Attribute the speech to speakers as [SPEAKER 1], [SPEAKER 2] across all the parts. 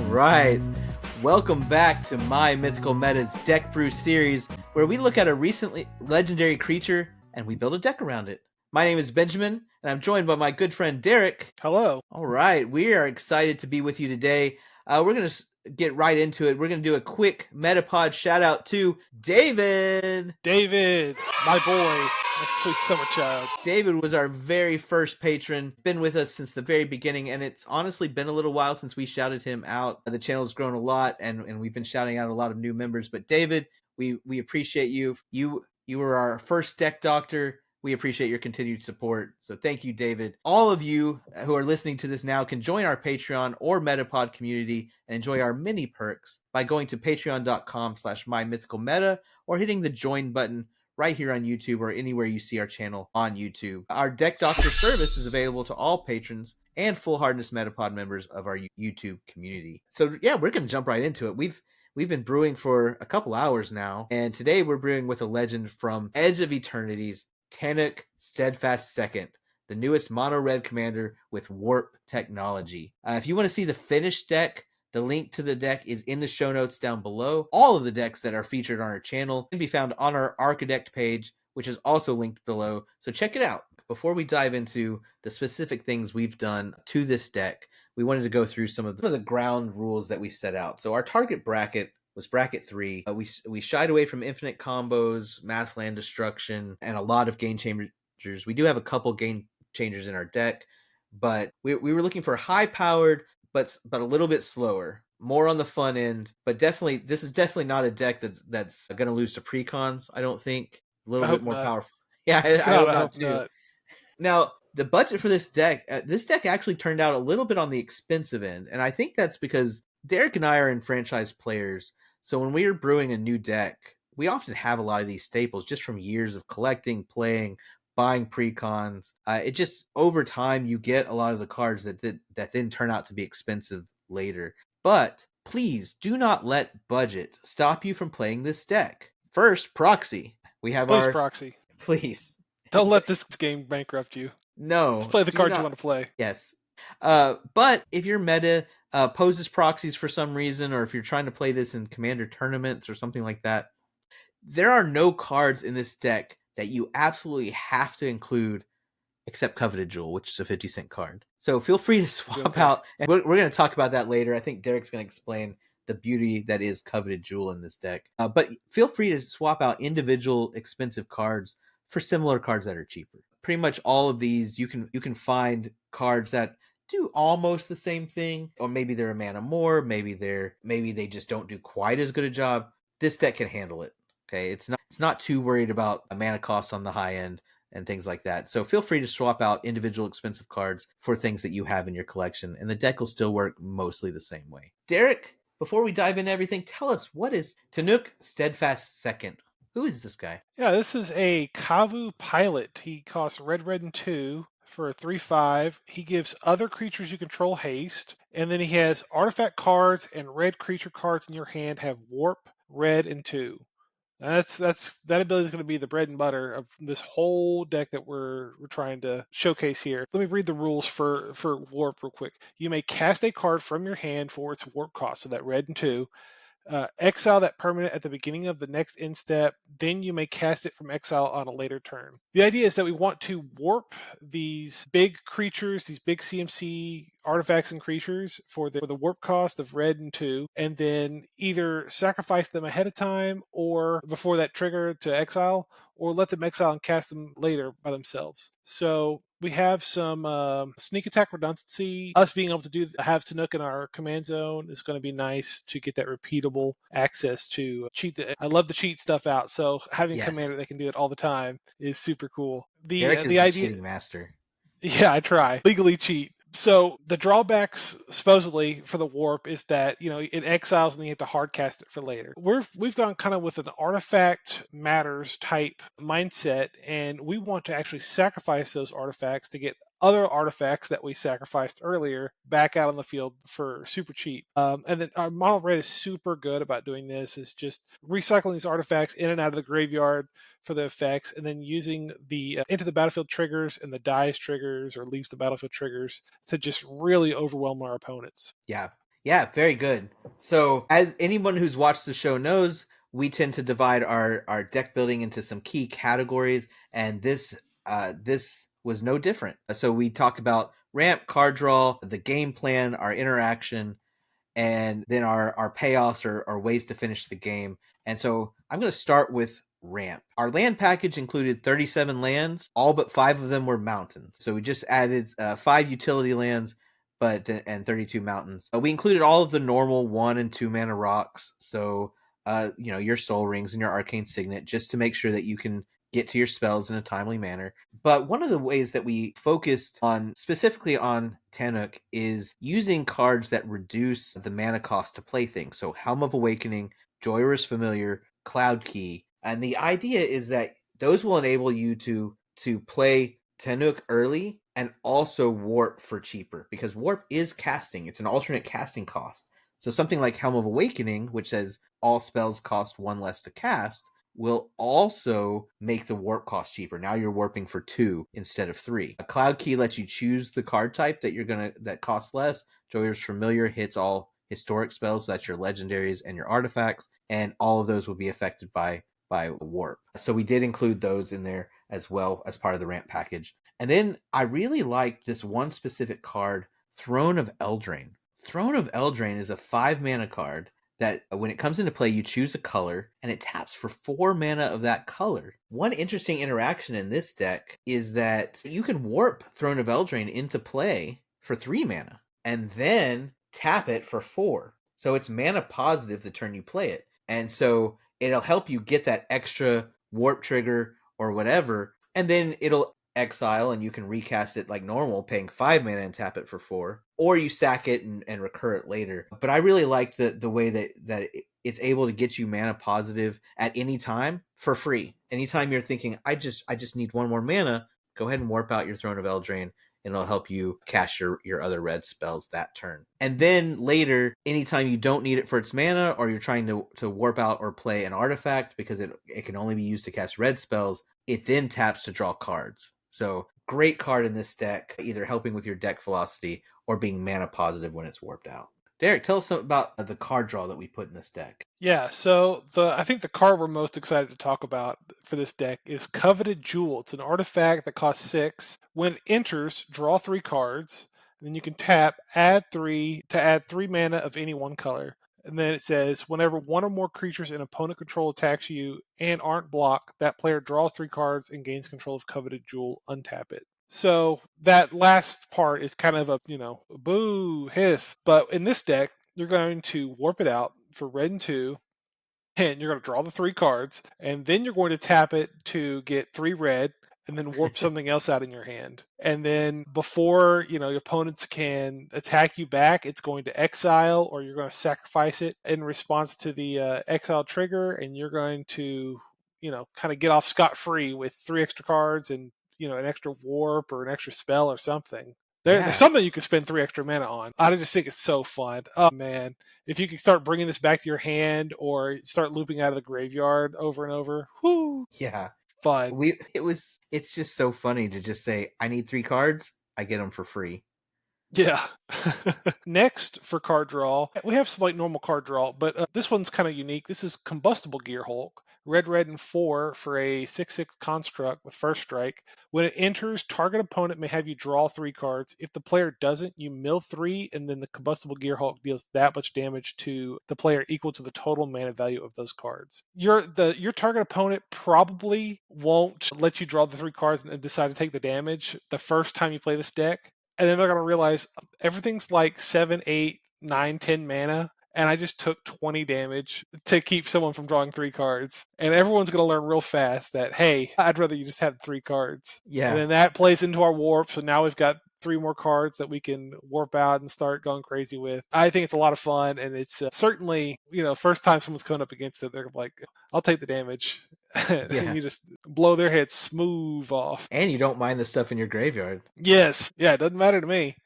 [SPEAKER 1] Right. Welcome back to my Mythical Meta's Deck Brew series, where we look at a recently legendary creature and we build a deck around it. My name is Benjamin, and I'm joined by my good friend Derek.
[SPEAKER 2] Hello.
[SPEAKER 1] All right, we are excited to be with you today. We're going to get right into it. We're going to do a quick Metapod shout out to David.
[SPEAKER 2] David, my boy, my sweet summer child.
[SPEAKER 1] David was our very first patron, been with us since the very beginning, and it's honestly been a little while since we shouted him out. The channel's grown a lot, and we've been shouting out a lot of new members. But David, we appreciate you. You were our first deck doctor. We appreciate your continued support. So thank you, David. All of you who are listening to this now can join our Patreon or Metapod community and enjoy our mini perks by going to patreon.com/mymythicalmeta or hitting the join button right here on YouTube or anywhere you see our channel on YouTube. Our Deck Doctor service is available to all patrons and Full Hardness Metapod members of our YouTube community. So yeah, we're going to jump right into it. We've been brewing for a couple hours now, and today we're brewing with a legend from Edge of Eternities, Tannuk Steadfast Second, the newest mono red commander with warp technology. If you want to see the finished deck, the link to the deck is in the show notes down below. All of the decks that are featured on our channel can be found on our Archidect page, which is also linked below, so check it out. Before we dive into the specific things we've done to this deck, we wanted to go through some of the ground rules that we set out. So our target bracket was bracket 3. We shied away from infinite combos, mass land destruction, and a lot of game changers. We do have a couple game changers in our deck, but we were looking for high-powered, but a little bit slower, more on the fun end. But definitely, this is definitely not a deck that's going to lose to precons. I don't think. A little bit more powerful. Yeah, I hope not too. Not. Now, the budget for this deck actually turned out a little bit on the expensive end, and I think that's because Derek and I are franchise players. So when we are brewing a new deck, we often have a lot of these staples just from years of collecting, playing, buying precons. It just, over time, you get a lot of the cards that then turn out to be expensive later. But please do not let budget stop you from playing this deck. First, proxy. We have
[SPEAKER 2] Please proxy.
[SPEAKER 1] Please.
[SPEAKER 2] Don't let this game bankrupt you.
[SPEAKER 1] No.
[SPEAKER 2] Just play the cards you want to play.
[SPEAKER 1] Yes. But if your meta poses proxies for some reason, or if you're trying to play this in commander tournaments or something like that, there are no cards in this deck that you absolutely have to include except Coveted Jewel, which is a 50-cent card. So feel free to swap out. And we're going to talk about that later. I think Derek's going to explain the beauty that is Coveted Jewel in this deck. But feel free to swap out individual expensive cards for similar cards that are cheaper. Pretty much all of these, you can find cards that do almost the same thing, or maybe they're a mana more, maybe they just don't do quite as good a job. This deck can handle it. Okay, it's not too worried about a mana cost on the high end and things like that. So feel free to swap out individual expensive cards for things that you have in your collection, and the deck will still work mostly the same way. Derek, before we dive into everything, tell us, what is Tannuk Steadfast Second? Who is this guy?
[SPEAKER 2] Yeah, this is a Kavu pilot. He costs red, and 2 for a 3/5. He gives other creatures you control haste, and then he has artifact cards and red creature cards in your hand have warp, red, and 2. That ability is going to be the bread and butter of this whole deck that we're trying to showcase here. Let me read the rules for warp real quick. You may cast a card from your hand for its warp cost, so that red and 2. Exile that permanent at the beginning of the next end step, then you may cast it from exile on a later turn. The idea is that we want to warp these big creatures, these big CMC artifacts and creatures for the warp cost of red and 2, and then either sacrifice them ahead of time or before that trigger to exile, or let them exile and cast them later by themselves. So we have some sneak attack redundancy. Us being able to have Tannuk in our command zone is going to be nice to get that repeatable access to cheat. I love to cheat stuff out, so having a commander that can do it all the time is super cool.
[SPEAKER 1] Derek is the cheating master.
[SPEAKER 2] Yeah, I try. Legally cheat. So the drawbacks supposedly for the warp is that, it exiles and you have to hard cast it for later. We've gone kind of with an artifact matters type mindset, and we want to actually sacrifice those artifacts to get other artifacts that we sacrificed earlier back out on the field for super cheap. And then our model red is super good about doing this. Is just recycling these artifacts in and out of the graveyard for the effects, and then using the into the battlefield triggers and the dies triggers or leaves the battlefield triggers to just really overwhelm our opponents.
[SPEAKER 1] Yeah. Yeah, very good. So, as anyone who's watched the show knows, we tend to divide our deck building into some key categories, and this was no different. So we talked about ramp, card draw, the game plan, our interaction, and then our payoffs are ways to finish the game. And so I'm going to start with ramp. Our land package included 37 lands, all but 5 of them were mountains. So we just added 5 utility lands and 32 mountains. We included all of the normal 1 and 2 mana rocks. So your soul rings and your arcane signet, just to make sure that you can get to your spells in a timely manner. But one of the ways that we focused on specifically on Tannuk is using cards that reduce the mana cost to play things. So Helm of Awakening, Joyrus Familiar, Cloud Key. And the idea is that those will enable you to play Tannuk early and also warp for cheaper, because warp is casting. It's an alternate casting cost. So something like Helm of Awakening, which says all spells cost 1 less to cast, will also make the warp cost cheaper. Now you're warping for 2 instead of 3. A Cloud Key lets you choose the card type that costs less. Joyous Familiar hits all historic spells, so that's your legendaries and your artifacts, and all of those will be affected by warp. So we did include those in there as well as part of the ramp package. And then I really liked this one specific card, Throne of Eldraine. Throne of Eldraine is a 5 mana card that when it comes into play, you choose a color and it taps for 4 mana of that color. One interesting interaction in this deck is that you can warp Throne of Eldraine into play for 3 mana and then tap it for 4. So it's mana positive the turn you play it. And so it'll help you get that extra warp trigger or whatever, and then it'll exile and you can recast it like normal, paying 5 mana and tap it for 4, or you sack it and recur it later. But I really like the way that it's able to get you mana positive at any time for free. Anytime you're thinking, I just need 1 more mana, go ahead and warp out your Throne of Eldraine, and it'll help you cast your other red spells that turn. And then later, anytime you don't need it for its mana, or you're trying to warp out or play an artifact because it can only be used to cast red spells, it then taps to draw cards. So great card in this deck, either helping with your deck velocity or being mana positive when it's warped out. Derek, tell us about the card draw that we put in this deck.
[SPEAKER 2] Yeah, so I think the card we're most excited to talk about for this deck is Coveted Jewel. It's an artifact that costs 6. When it enters, draw 3 cards. And then you can tap, add 3 to add 3 mana of any one color. And then it says, whenever one or more creatures in opponent control attacks you and aren't blocked, that player draws 3 cards and gains control of Coveted Jewel. Untap it. So that last part is kind of a, boo, hiss. But in this deck, you're going to warp it out for red and 2, and you're going to draw the 3 cards, and then you're going to tap it to get 3 red, and then warp something else out in your hand. And then before, your opponents can attack you back, it's going to exile, or you're going to sacrifice it in response to the exile trigger, and you're going to, kind of get off scot-free with 3 extra cards and, an extra warp or an extra spell or something. There's something you can spend 3 extra mana on. I just think it's so fun. Oh man, if you can start bringing this back to your hand or start looping out of the graveyard over and over, whoo,
[SPEAKER 1] Yeah.
[SPEAKER 2] fun.
[SPEAKER 1] It's just so funny to just say, I need 3 cards, I get them for free.
[SPEAKER 2] Yeah. Next for card draw, we have some like normal card draw, but this one's kind of unique. This is Combustible Gear Hulk. Red, and 4 for a 6/6 construct with first strike. When it enters, target opponent may have you draw 3 cards. If the player doesn't, you mill 3, and then the Combustible Gear Hulk deals that much damage to the player equal to the total mana value of those cards. Your target opponent probably won't let you draw the 3 cards and decide to take the damage the first time you play this deck. And then they're going to realize everything's like 7, 8, 9, 10 mana. and I just took 20 damage to keep someone from drawing 3 cards. And everyone's going to learn real fast that, hey, I'd rather you just have 3 cards. And
[SPEAKER 1] Yeah.
[SPEAKER 2] then that plays into our warp. So now we've got 3 more cards that we can warp out and start going crazy with. I think it's a lot of fun, and it's certainly, first time someone's coming up against it, they're like, I'll take the damage. And
[SPEAKER 1] Yeah.
[SPEAKER 2] you just blow their head smooth off.
[SPEAKER 1] And you don't mind the stuff in your graveyard.
[SPEAKER 2] Yes. Yeah, it doesn't matter to me.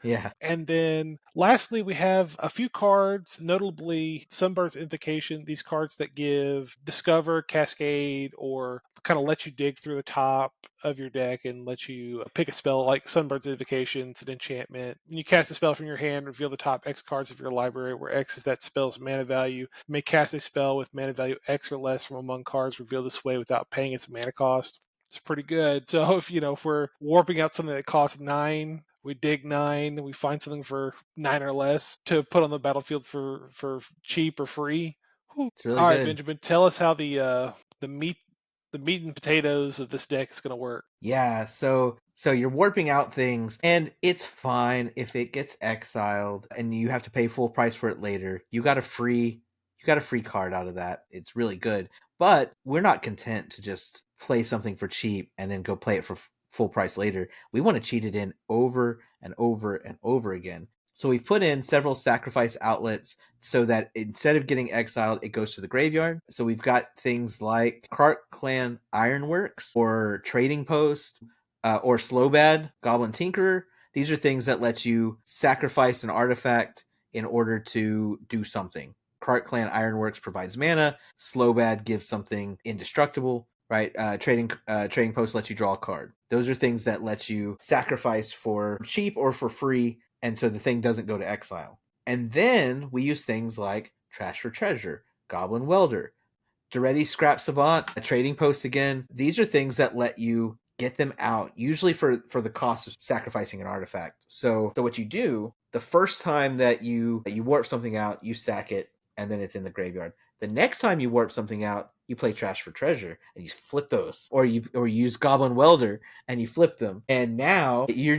[SPEAKER 1] Yeah.
[SPEAKER 2] And then lastly, we have a few cards, notably Sunbird's Invocation, these cards that give Discover, Cascade, or kind of let you dig through the top of your deck and let you pick a spell like Sunbird's Invocation. It's an enchantment. When you cast a spell from your hand, reveal the top X cards of your library, where X is that spell's mana value. You may cast a spell with mana value X or less from among cards revealed this way without paying its mana cost. It's pretty good. So if we're warping out something that costs 9, we dig 9, we find something for 9 or less to put on the battlefield for cheap or free. Whew.
[SPEAKER 1] It's really
[SPEAKER 2] All right,
[SPEAKER 1] good.
[SPEAKER 2] Benjamin, tell us how the meat and potatoes of this deck is going to work.
[SPEAKER 1] Yeah, so you're warping out things, and it's fine if it gets exiled and you have to pay full price for it later. You got a free card out of that. It's really good. But we're not content to just play something for cheap and then go play it for full price later. We want to cheat it in over and over and over again. So we've put in several sacrifice outlets so that instead of getting exiled, it goes to the graveyard. So we've got things like Cart Clan Ironworks or Trading Post or Slowbad Goblin Tinkerer. These are things that let you sacrifice an artifact in order to do something. Cart Clan Ironworks provides mana. Slowbad gives something indestructible. Right, trading post lets you draw a card. Those are things that let you sacrifice for cheap or for free, and so the thing doesn't go to exile. And then we use things like Trash for Treasure, Goblin Welder, Duretti Scrap Savant, a Trading Post again. These are things that let you get them out, usually for the cost of sacrificing an artifact. So what you do, the first time that you warp something out, you sack it, and then it's in the graveyard. The next time you warp something out, you play Trash for Treasure and you flip those, or you use Goblin Welder and you flip them. And now you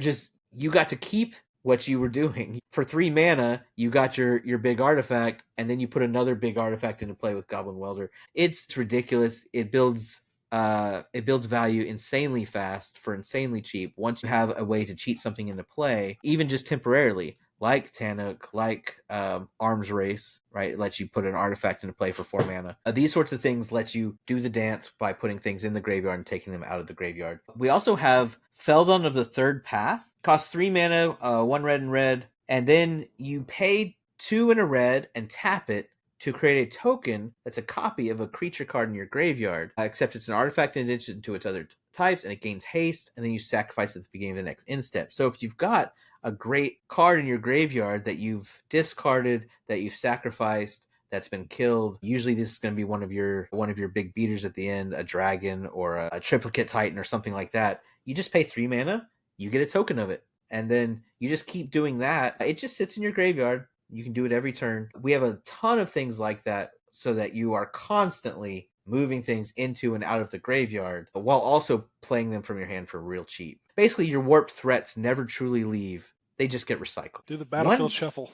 [SPEAKER 1] got to keep what you were doing. For 3 mana, you got your big artifact, and then you put another big artifact into play with Goblin Welder. It's ridiculous. It builds value insanely fast for insanely cheap once you have a way to cheat something into play, even just temporarily, like Tannuk, like Arms Race, right? It lets you put an artifact into play for 4 mana. These sorts of things let you do the dance by putting things in the graveyard and taking them out of the graveyard. We also have Feldon of the Third Path. Costs 3 mana, 1 red and red, and then you pay 2 in a red and tap it to create a token that's a copy of a creature card in your graveyard, except it's an artifact in addition to its other types, and it gains haste, and then you sacrifice it at the beginning of the next end step. So if you've got a great card in your graveyard that you've discarded, that you've sacrificed, that's been killed, usually this is going to be one of your big beaters at the end, a dragon or a triplicate titan or something like that. You just pay 3 mana, you get a token of it, and then you just keep doing that. It just sits in your graveyard. You can do it every turn. We have a ton of things like that so that you are constantly moving things into and out of the graveyard while also playing them from your hand for real cheap. Basically, your warped threats never truly leave. They just get recycled.
[SPEAKER 2] Do the battlefield
[SPEAKER 1] One
[SPEAKER 2] shuffle.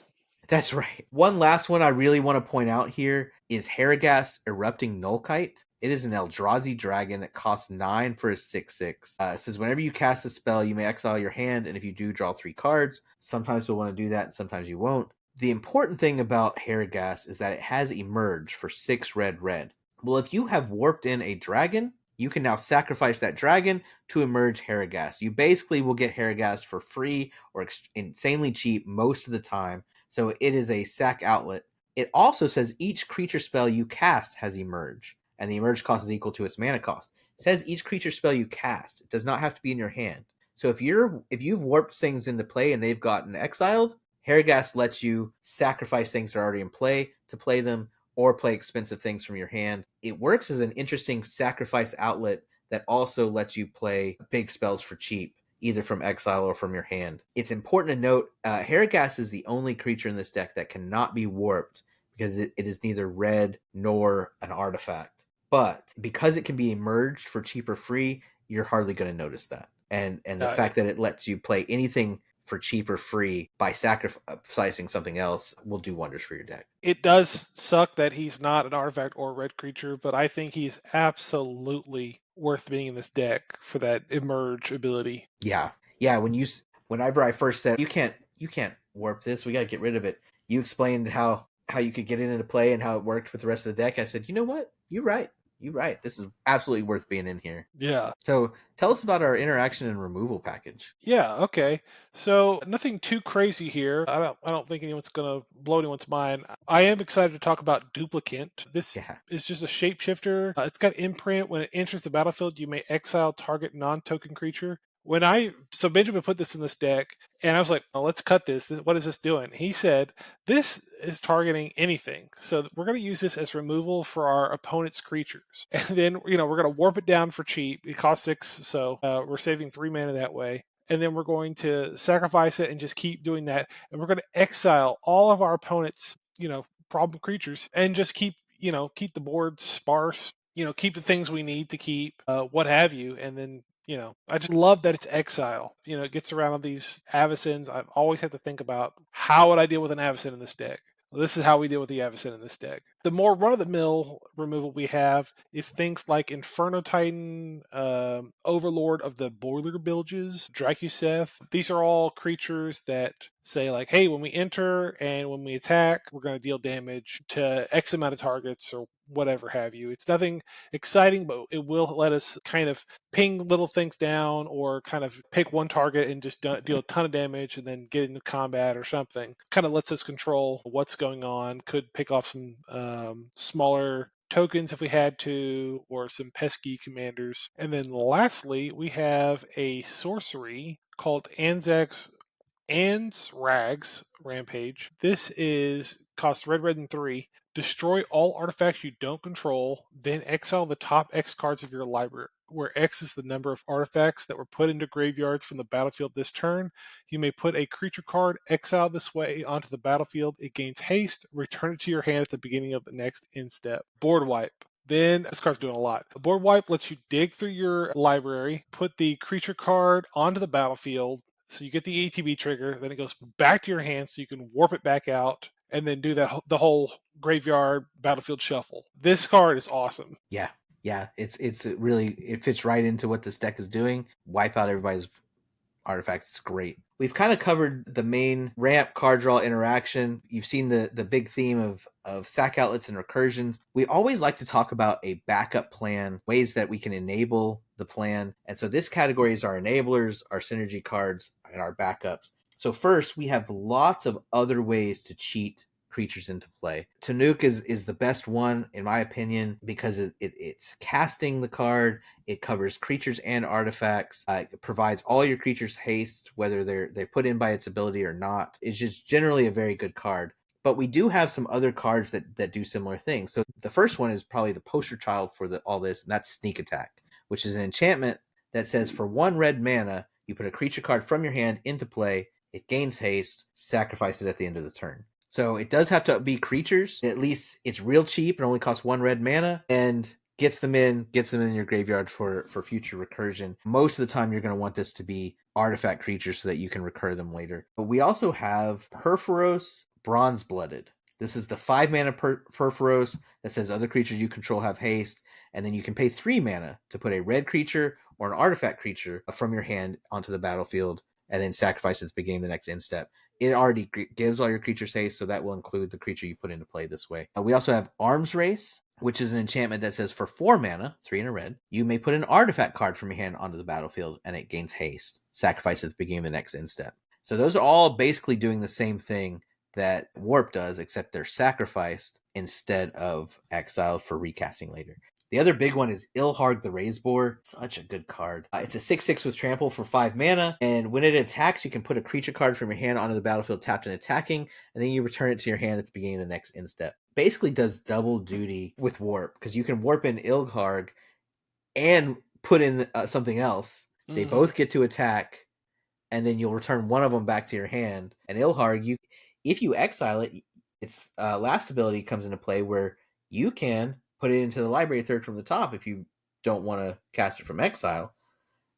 [SPEAKER 1] That's right. One last one I really want to point out here is Harrogast Erupting Nullkite. It is an Eldrazi dragon that costs 9 for a 6/6. It says whenever you cast a spell, you may exile your hand, and if you do, draw 3 cards. Sometimes you'll want to do that, and sometimes you won't. The important thing about Harrogast is that it has Emerge for 6 red red. Well, if you have warped in a dragon, you can now sacrifice that dragon to emerge Harrogast. You basically will get Harrogast for free or insanely cheap most of the time. So it is a sack outlet. It also says each creature spell you cast has Emerge, and the Emerge cost is equal to its mana cost. It says each creature spell you cast. It does not have to be in your hand. So if you've warped things into play and they've gotten exiled, Harrogast lets you sacrifice things that are already in play to play them, or play expensive things from your hand. It works as an interesting sacrifice outlet that also lets you play big spells for cheap, either from exile or from your hand. It's important to note, Harrogast is the only creature in this deck that cannot be warped because it is neither red nor an artifact. But because it can be emerged for cheap or free, you're hardly going to notice that. And the fact that it lets you play anything for cheap or free by sacrificing something else will do wonders for your deck.
[SPEAKER 2] It does suck that he's not an artifact or red creature, but I think he's absolutely worth being in this deck for that emerge ability.
[SPEAKER 1] Yeah, yeah. Whenever I first said you can't warp this, we got to get rid of it. You explained how you could get it into play and how it worked with the rest of the deck. I said, you know what? You're right. You're right. This is absolutely worth being in here.
[SPEAKER 2] Yeah.
[SPEAKER 1] So tell us about our interaction and removal package.
[SPEAKER 2] Yeah, okay. So nothing too crazy here. I don't think anyone's gonna blow anyone's mind. I am excited to talk about Duplicant. This
[SPEAKER 1] Yeah,
[SPEAKER 2] is just a shapeshifter. It's got imprint. When it enters the battlefield, you may exile target non-token creature. So Benjamin put this in this deck, and I was like, oh, let's cut this. What is this doing? He said, this is targeting anything. So we're going to use this as removal for our opponent's creatures. And then, we're going to warp it down for cheap. It costs 6, so we're saving 3 mana that way. And then we're going to sacrifice it and just keep doing that. And we're going to exile all of our opponent's, problem creatures and just keep the board sparse, keep the things we need to keep, what have you. And then I just love that it's exile. It gets around these Avacins. I always have to think about how would I deal with an Avacin in this deck. Well, this is how we deal with the Avacin in this deck. The more run-of-the-mill removal we have is things like Inferno Titan, Overlord of the Boiler Bilges, Dracuseth. These are all creatures that say like, hey, when we enter and when we attack, we're going to deal damage to X amount of targets or whatever have you. It's nothing exciting, but it will let us kind of ping little things down or kind of pick one target and just deal a ton of damage and then get into combat or something. Kind of lets us control what's going on. Could pick off some smaller tokens if we had to, or some pesky commanders. And then lastly, we have a sorcery called Anzac Rags Rampage. This is costs red, and 3. Destroy all artifacts you don't control, then exile the top X cards of your library, where X is the number of artifacts that were put into graveyards from the battlefield this turn. You may put a creature card exiled this way onto the battlefield. It gains haste. Return it to your hand at the beginning of the next end step. Board wipe. Then this card's doing a lot. A board wipe lets you dig through your library, put the creature card onto the battlefield. So you get the ATB trigger, then it goes back to your hand so you can warp it back out and then do the whole graveyard battlefield shuffle. This card is awesome.
[SPEAKER 1] yeah, yeah. It's really, it fits right into what this deck is doing. Wipe out everybody's artifacts. It's great. We've kind of covered the main ramp card draw interaction. You've seen the big theme of sack outlets and recursions. We always like to talk about a backup plan, ways that we can enable the plan. And so this category is our enablers, our synergy cards, and our backups. So first, we have lots of other ways to cheat creatures into play. Tannuk is the best one, in my opinion, because it's casting the card. It covers creatures and artifacts. It provides all your creatures haste, whether they're put in by its ability or not. It's just generally a very good card. But we do have some other cards that do similar things. So the first one is probably the poster child for all this, and that's Sneak Attack, which is an enchantment that says for 1 red mana, you put a creature card from your hand into play. It gains haste, sacrifice it at the end of the turn. So it does have to be creatures. At least it's real cheap. It only costs 1 red mana and gets them in your graveyard for future recursion. Most of the time, you're going to want this to be artifact creatures so that you can recur them later. But we also have Perforos Bronze Blooded. This is the 5 mana Perforos that says other creatures you control have haste, and then you can pay 3 mana to put a red creature or an artifact creature from your hand onto the battlefield and then sacrifice it at the beginning of the next end step. It already gives all your creatures haste, so that will include the creature you put into play this way. We also have Arms Race, which is an enchantment that says for 4 mana, 3 in a red, you may put an artifact card from your hand onto the battlefield, and it gains haste. Sacrifice at the beginning of the next end step. So those are all basically doing the same thing that Warp does, except they're sacrificed instead of exiled for recasting later. The other big one is Ilharg the Razeboar. Such a good card. It's a 6/6 with trample for 5 mana, and when it attacks, you can put a creature card from your hand onto the battlefield tapped and attacking, and then you return it to your hand at the beginning of the next end step. Basically does double duty with Warp, because you can warp in Ilharg and put in something else. Mm-hmm. They both get to attack, and then you'll return one of them back to your hand. And Ilharg, if you exile it, its last ability comes into play where you can put it into the library third from the top if you don't want to cast it from exile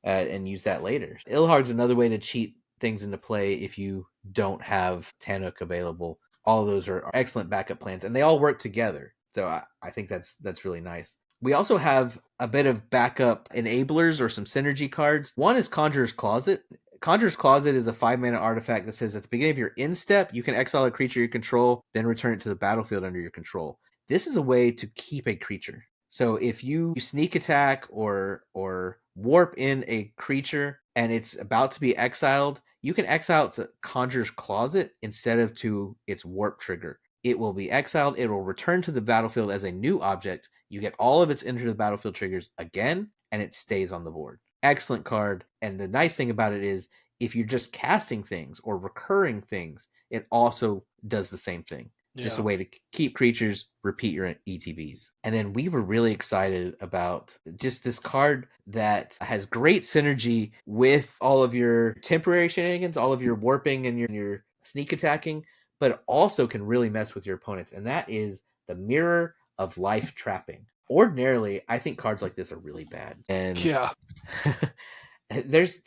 [SPEAKER 1] and use that later. Ilharg's another way to cheat things into play if you don't have Tannuk available. All of those are excellent backup plans, and they all work together. So I think that's really nice. We also have a bit of backup enablers or some synergy cards. One is Conjurer's Closet. Conjurer's Closet is a 5-mana artifact that says at the beginning of your end step, you can exile a creature you control, then return it to the battlefield under your control. This is a way to keep a creature. So if you sneak attack or warp in a creature and it's about to be exiled, you can exile it to Conjurer's Closet instead of to its warp trigger. It will be exiled. It will return to the battlefield as a new object. You get all of its enter the battlefield triggers again, and it stays on the board. Excellent card. And the nice thing about it is if you're just casting things or recurring things, it also does the same thing. Just a way to keep creatures, repeat your ETBs. And then we were really excited about just this card that has great synergy with all of your temporary shenanigans, all of your warping and your sneak attacking, but also can really mess with your opponents. And that is the Mirror of Life Trapping. Ordinarily, I think cards like this are really bad. And
[SPEAKER 2] Yeah.
[SPEAKER 1] there's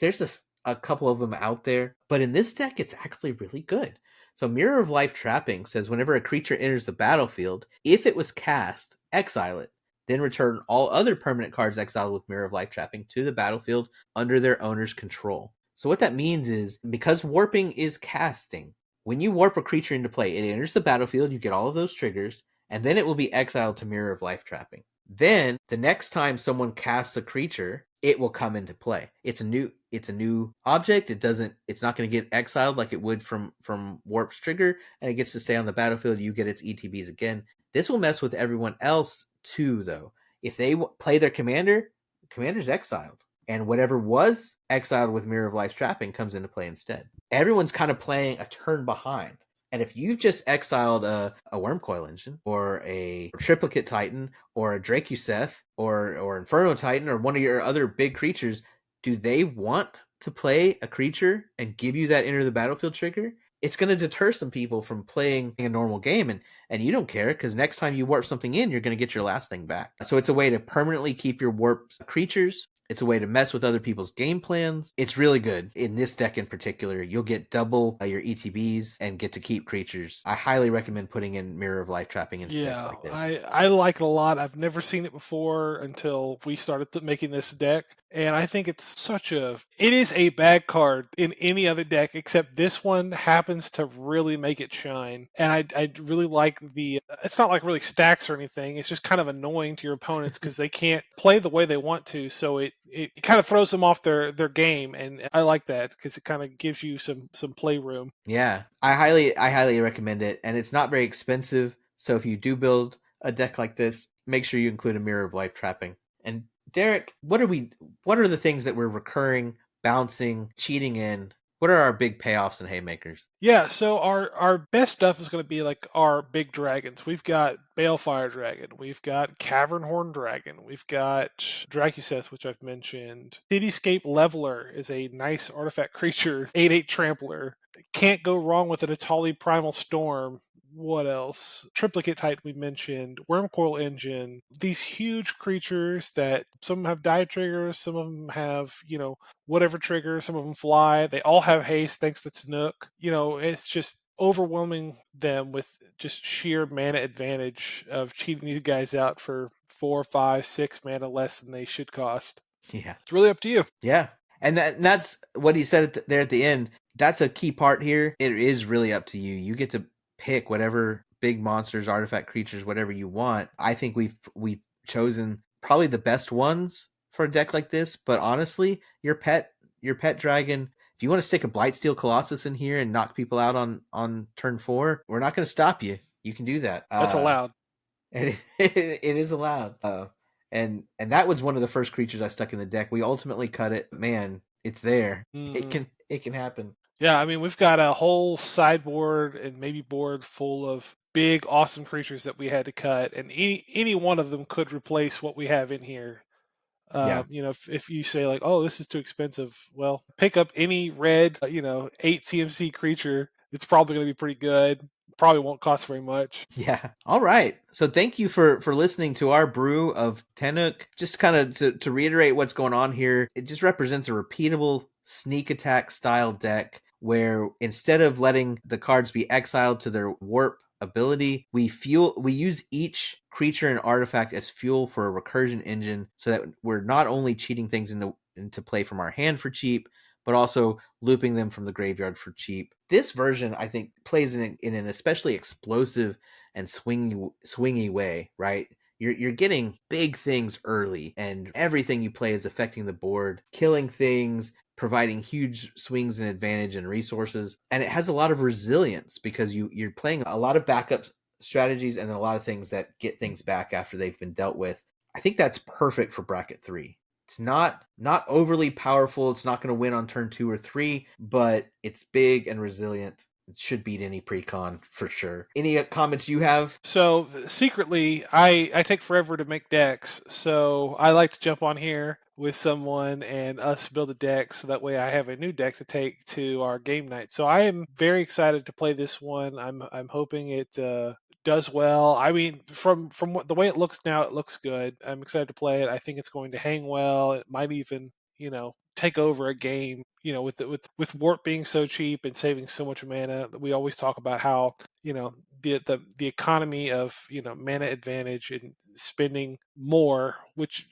[SPEAKER 1] a couple of them out there, but in this deck, it's actually really good. So Mirror of Life Trapping says whenever a creature enters the battlefield, if it was cast, exile it. Then return all other permanent cards exiled with Mirror of Life Trapping to the battlefield under their owner's control. So what that means is, because warping is casting, when you warp a creature into play, it enters the battlefield, you get all of those triggers, and then it will be exiled to Mirror of Life Trapping. Then the next time someone casts a creature, it will come into play. It's a new object. It's not going to get exiled like it would from Warp's trigger, and it gets to stay on the battlefield. You get its ETBs again. This will mess with everyone else too, though. If they play their commander, the commander's exiled, and whatever was exiled with Mirror of Life Trapping comes into play instead. Everyone's kind of playing a turn behind. And if you've just exiled a Wormcoil Engine or a Triplicate Titan or a Dracuseth or Inferno Titan or one of your other big creatures, do they want to play a creature and give you that enter the battlefield trigger? It's going to deter some people from playing a normal game, and you don't care because next time you warp something in, you're going to get your last thing back. So it's a way to permanently keep your warped creatures. It's a way to mess with other people's game plans. It's really good. In this deck in particular, you'll get double your ETBs and get to keep creatures. I highly recommend putting in Mirror of Life Trapping into decks like this.
[SPEAKER 2] I like it a lot. I've never seen it before until we started making this deck. And I think it's it is a bad card in any other deck, except this one happens to really make it shine. And I really like it's not like really stacks or anything. It's just kind of annoying to your opponents because they can't play the way they want to. So it kind of throws them off their game. And I like that because it kind of gives you some playroom.
[SPEAKER 1] Yeah, I highly recommend it. And it's not very expensive. So if you do build a deck like this, make sure you include a Mirror of Life Trapping. And Derek, what are the things that we're recurring, bouncing, cheating in? What are our big payoffs and haymakers?
[SPEAKER 2] Yeah, so our best stuff is going to be like our big dragons. We've got Balefire Dragon, we've got Cavernhorn Dragon, we've got Dracuseth, which I've mentioned. Cityscape Leveler is a nice artifact creature, 8/8 trampler. Can't go wrong with an Atali Primal Storm. What else? Triplicate Titan we mentioned, Wormcoil Engine, these huge creatures that some of them have die triggers, some of them have, whatever trigger, some of them fly. They all have haste thanks to Tannuk. It's just overwhelming them with just sheer mana advantage of cheating these guys out for 4, 5, 6 mana less than they should cost.
[SPEAKER 1] Yeah.
[SPEAKER 2] It's really up to you.
[SPEAKER 1] Yeah. And that's what he said there at the end. That's a key part here. It is really up to you. You get to pick whatever big monsters, artifact creatures, whatever you want. I think we've chosen probably the best ones for a deck like this, but honestly, your pet dragon, if you want to stick a Blightsteel Colossus in here and knock people out on turn 4, we're not going to stop you. You can do that.
[SPEAKER 2] That's allowed.
[SPEAKER 1] And it is allowed. And that was one of the first creatures I stuck in the deck. We ultimately cut it. Man, it's there.
[SPEAKER 2] Mm-hmm.
[SPEAKER 1] It can happen.
[SPEAKER 2] Yeah, I mean, we've got a whole sideboard and maybe board full of big, awesome creatures that we had to cut, and any one of them could replace what we have in here.
[SPEAKER 1] Yeah.
[SPEAKER 2] If you say like, oh, this is too expensive, well, pick up any red, 8 CMC creature. It's probably going to be pretty good. probably won't cost very much.
[SPEAKER 1] Yeah. All right. So thank you for listening to our brew of Tannuk. Just kind of to reiterate what's going on here, it just represents a repeatable sneak attack style deck where instead of letting the cards be exiled to their warp ability, we use each creature and artifact as fuel for a recursion engine, so that we're not only cheating things into play from our hand for cheap, but also looping them from the graveyard for cheap. This version, I think, plays in an especially explosive and swingy way, right? You're getting big things early, and everything you play is affecting the board, killing things, providing huge swings and advantage and resources. And it has a lot of resilience because you're playing a lot of backup strategies and a lot of things that get things back after they've been dealt with. I think that's perfect for bracket 3. It's not overly powerful. It's not going to win on turn 2 or 3, but it's big and resilient. It should beat any precon for sure. Any comments you have?
[SPEAKER 2] So secretly, I take forever to make decks, so I like to jump on here with someone and us build a deck, so that way I have a new deck to take to our game night. So I am very excited to play this one. I'm hoping it does well. I mean, from the way it looks now, it looks good. I'm excited to play it. I think it's going to hang well. It might even, take over a game. With warp being so cheap and saving so much mana, we always talk about how the economy of mana advantage and spending more, which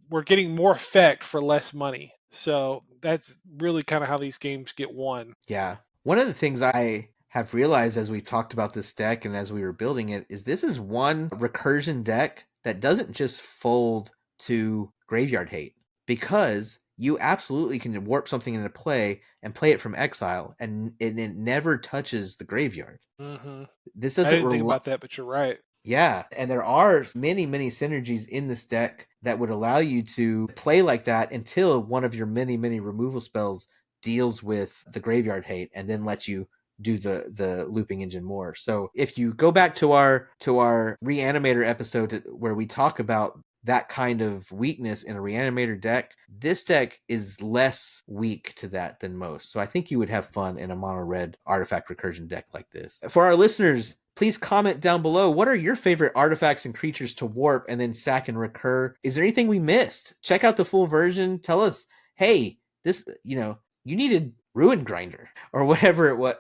[SPEAKER 2] we're getting more effect for less money. So that's really kind of how these games get won.
[SPEAKER 1] Yeah. One of the things I have realized as we talked about this deck and as we were building it is this is one recursion deck that doesn't just fold to graveyard hate, because you absolutely can warp something into play and play it from exile, and it never touches the graveyard.
[SPEAKER 2] Mm-hmm.
[SPEAKER 1] This
[SPEAKER 2] I
[SPEAKER 1] doesn't
[SPEAKER 2] didn't think about that, but you're right.
[SPEAKER 1] Yeah, and there are many, many synergies in this deck that would allow you to play like that until one of your many, many removal spells deals with the graveyard hate and then lets you do the looping engine more. So if you go back to our reanimator episode where we talk about that kind of weakness in a reanimator deck, this deck is less weak to that than most. So I think you would have fun in a mono red artifact recursion deck like this. For our listeners, please comment down below, what are your favorite artifacts and creatures to warp and then sack and recur? Is there anything we missed? Check out the full version. Tell us, hey, this, you needed Ruin Grinder or whatever it was,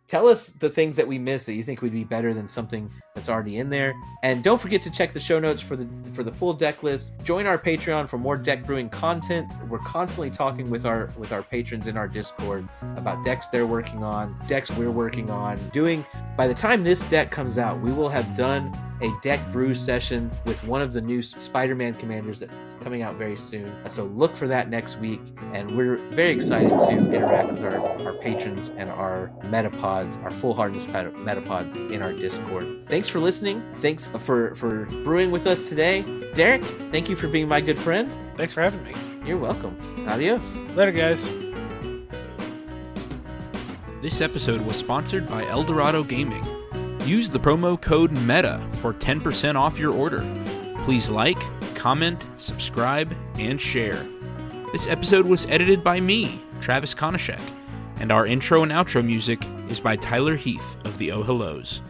[SPEAKER 1] tell us the things that we missed that you think would be better than something that's already in there. And don't forget to check the show notes for the full deck list. Join our Patreon for more deck brewing content. We're constantly talking with our patrons in our Discord about decks they're working on, decks we're working on doing. By the time this deck comes out, we will have done a deck brew session with one of the new Spider-Man commanders that's coming out very soon. So look for that next week. And we're very excited to interact with our patrons and our metapods, our full hardness metapods in our Discord. Thanks for listening. Thanks for brewing with us today. Derek, thank you for being my good friend.
[SPEAKER 2] Thanks for having me.
[SPEAKER 1] You're welcome. Adios.
[SPEAKER 2] Later, guys.
[SPEAKER 3] This episode was sponsored by Eldorado Gaming. Use the promo code META for 10% off your order. Please like, comment, subscribe, and share. This episode was edited by me, Travis Konishek, and our intro and outro music is by Tyler Heath of the Oh Hellos.